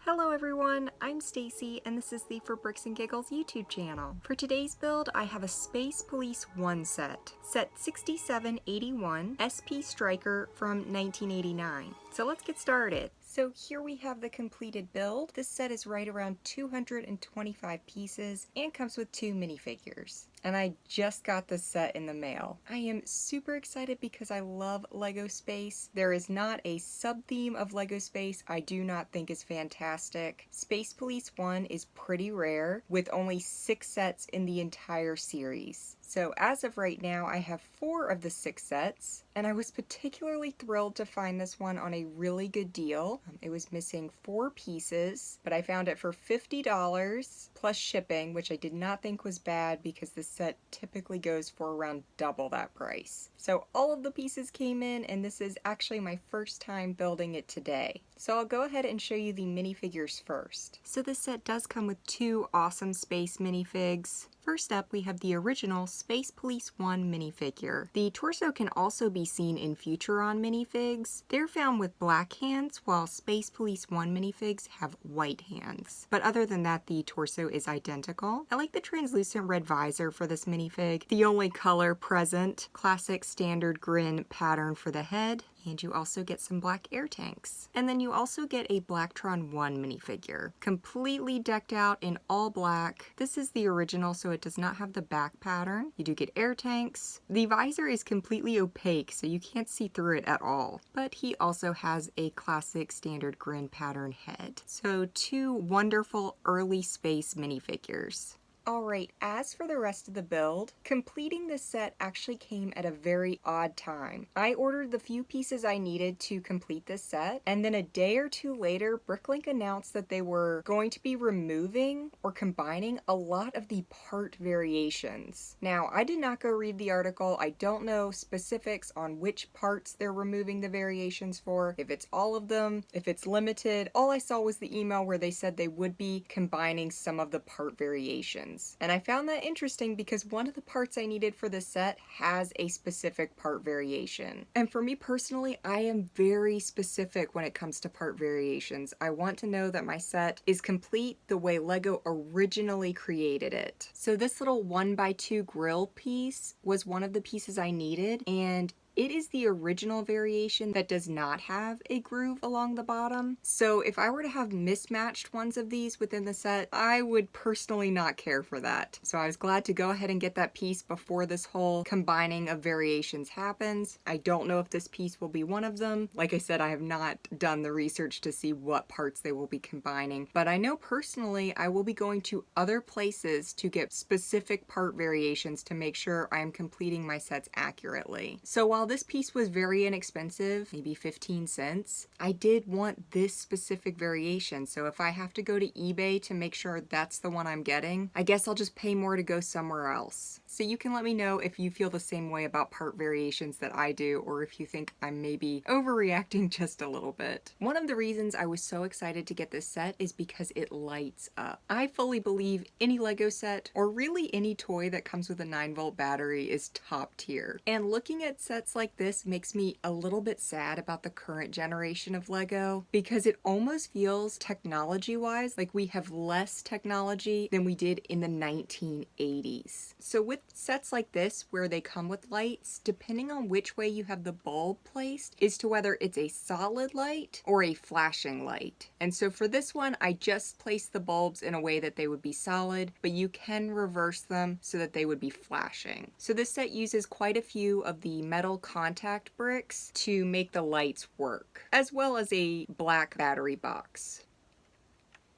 Hello everyone, I'm Stacy and this is the For Bricks and Giggles YouTube channel. For today's build, I have a Space Police 1 set 6781 SP Striker from 1989. So let's get started. So here we have the completed build. This set is right around 225 pieces and comes with 2 minifigures. And I just got this set in the mail. I am super excited because I love Lego Space. There is not a sub-theme of Lego Space I do not think is fantastic. Space Police 1 is pretty rare, with only 6 sets in the entire series. So as of right now, I have 4 of the 6 sets, and I was particularly thrilled to find this one on a really good deal. It was missing 4 pieces, but I found it for $50 plus shipping, which I did not think was bad because the set typically goes for around double that price. So all of the pieces came in, and this is actually my first time building it today. So I'll go ahead and show you the minifigures first. So this set does come with 2 awesome space minifigs. First up, we have the original Space Police 1 minifigure. The torso can also be seen in Futuron minifigs. They're found with black hands, while Space Police 1 minifigs have white hands. But other than that, the torso is identical. I like the translucent red visor for this minifig, the only color present, classic standard grin pattern for the head, and you also get some black air tanks. And then you also get a Blacktron 1 minifigure, completely decked out in all black. This is the original, so it does not have the back pattern. You do get air tanks. The visor is completely opaque, so you can't see through it at all. But he also has a classic standard grin pattern head. So 2 wonderful early space minifigures. Alright, as for the rest of the build, completing this set actually came at a very odd time. I ordered the few pieces I needed to complete this set, and then a day or 2 later, BrickLink announced that they were going to be removing or combining a lot of the part variations. Now, I did not go read the article. I don't know specifics on which parts they're removing the variations for, if it's all of them, if it's limited. All I saw was the email where they said they would be combining some of the part variations. And I found that interesting because one of the parts I needed for this set has a specific part variation. And for me personally, I am very specific when it comes to part variations. I want to know that my set is complete the way Lego originally created it. So this little 1x2 grill piece was one of the pieces I needed, and it is the original variation that does not have a groove along the bottom. So if I were to have mismatched ones of these within the set, I would personally not care for that. So I was glad to go ahead and get that piece before this whole combining of variations happens. I don't know if this piece will be one of them. Like I said, I have not done the research to see what parts they will be combining, but I know personally I will be going to other places to get specific part variations to make sure I am completing my sets accurately. So while this piece was very inexpensive, maybe 15 cents, I did want this specific variation. So if I have to go to eBay to make sure that's the one I'm getting, I guess I'll just pay more to go somewhere else. So you can let me know if you feel the same way about part variations that I do, or if you think I'm maybe overreacting just a little bit. One of the reasons I was so excited to get this set is because it lights up. I fully believe any Lego set, or really any toy that comes with a 9-volt battery, is top tier. And looking at sets like this makes me a little bit sad about the current generation of Lego, because it almost feels technology-wise like we have less technology than we did in the 1980s. So with sets like this where they come with lights, depending on which way you have the bulb placed is to whether it's a solid light or a flashing light. And so for this one, I just placed the bulbs in a way that they would be solid, but you can reverse them so that they would be flashing. So this set uses quite a few of the metal contact bricks to make the lights work, as well as a black battery box.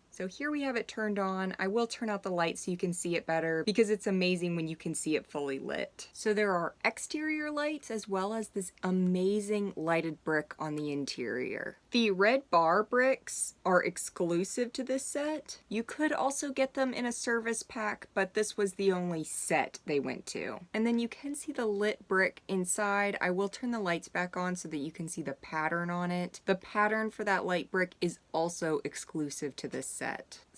So here we have it turned on. I will turn out the light so you can see it better because it's amazing when you can see it fully lit. So there are exterior lights as well as this amazing lighted brick on the interior. The red bar bricks are exclusive to this set. You could also get them in a service pack, but this was the only set they went to. And then you can see the lit brick inside. I will turn the lights back on so that you can see the pattern on it. The pattern for that light brick is also exclusive to this set.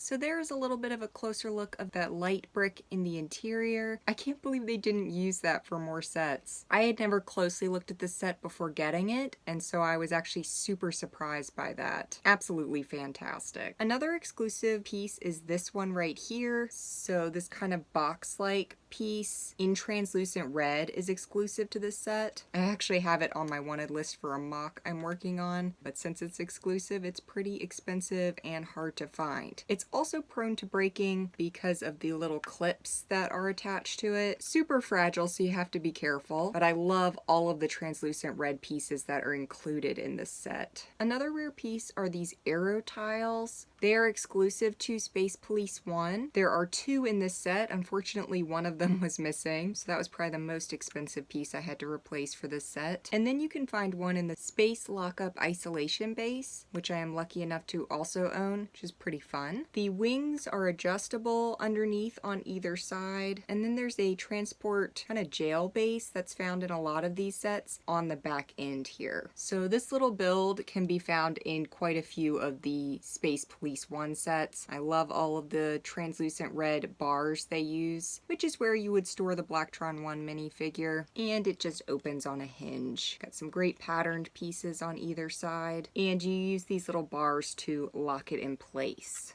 So there's a little bit of a closer look of that light brick in the interior. I can't believe they didn't use that for more sets. I had never closely looked at this set before getting it, and so I was actually super surprised by that. Absolutely fantastic. Another exclusive piece is this one right here. So this kind of box-like piece in translucent red is exclusive to this set. I actually have it on my wanted list for a mock I'm working on, but since it's exclusive, it's pretty expensive and hard to find. It's also prone to breaking because of the little clips that are attached to it. Super fragile, so you have to be careful, but I love all of the translucent red pieces that are included in this set. Another rare piece are these arrow tiles. They are exclusive to Space Police 1. There are 2 in this set. Unfortunately, one of them was missing, so that was probably the most expensive piece I had to replace for this set. And then you can find one in the Space Lockup Isolation Base, which I am lucky enough to also own, which is pretty fun. The wings are adjustable underneath on either side, and then there's a transport kind of jail base that's found in a lot of these sets on the back end here. So this little build can be found in quite a few of the Space Police 1 sets. I love all of the translucent red bars they use, which is where you would store the Blacktron 1 minifigure, and it just opens on a hinge. Got some great patterned pieces on either side, and you use these little bars to lock it in place.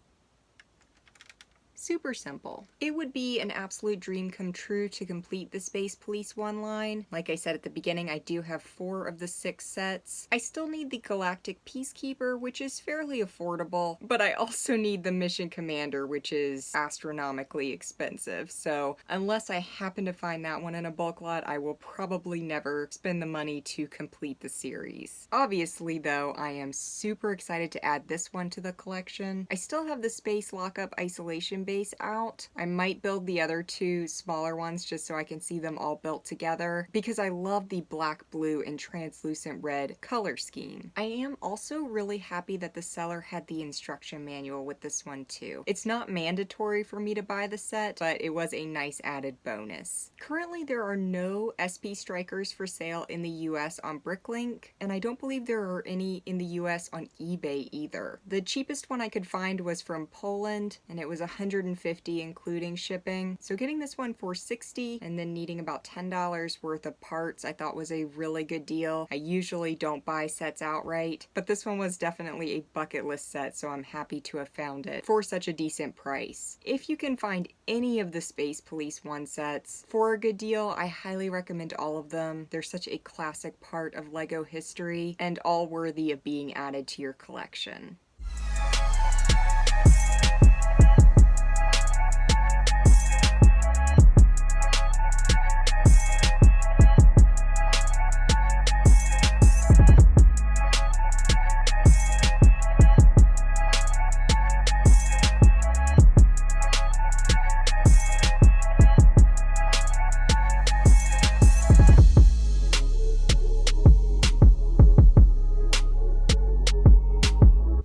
Super simple. It would be an absolute dream come true to complete the Space Police 1 line. Like I said at the beginning, I do have 4 of the 6 sets. I still need the Galactic Peacekeeper, which is fairly affordable, but I also need the Mission Commander, which is astronomically expensive. So unless I happen to find that one in a bulk lot, I will probably never spend the money to complete the series. Obviously though, I am super excited to add this one to the collection. I still have the Space Lockup Isolation Base out. I might build the other 2 smaller ones just so I can see them all built together because I love the black, blue, and translucent red color scheme. I am also really happy that the seller had the instruction manual with this one too. It's not mandatory for me to buy the set, but it was a nice added bonus. Currently there are no SP Strikers for sale in the US on BrickLink, and I don't believe there are any in the US on eBay either. The cheapest one I could find was from Poland, and it was $150 including shipping. So getting this one for $60 and then needing about $10 worth of parts I thought was a really good deal. I usually don't buy sets outright, but this one was definitely a bucket list set, so I'm happy to have found it for such a decent price. If you can find any of the Space Police 1 sets for a good deal, I highly recommend all of them. They're such a classic part of LEGO history and all worthy of being added to your collection.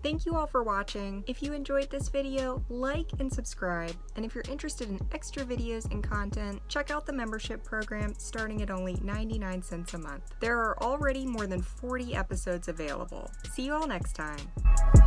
Thank you all for watching. If you enjoyed this video, like and subscribe. And if you're interested in extra videos and content, check out the membership program starting at only 99 cents a month. There are already more than 40 episodes available. See you all next time.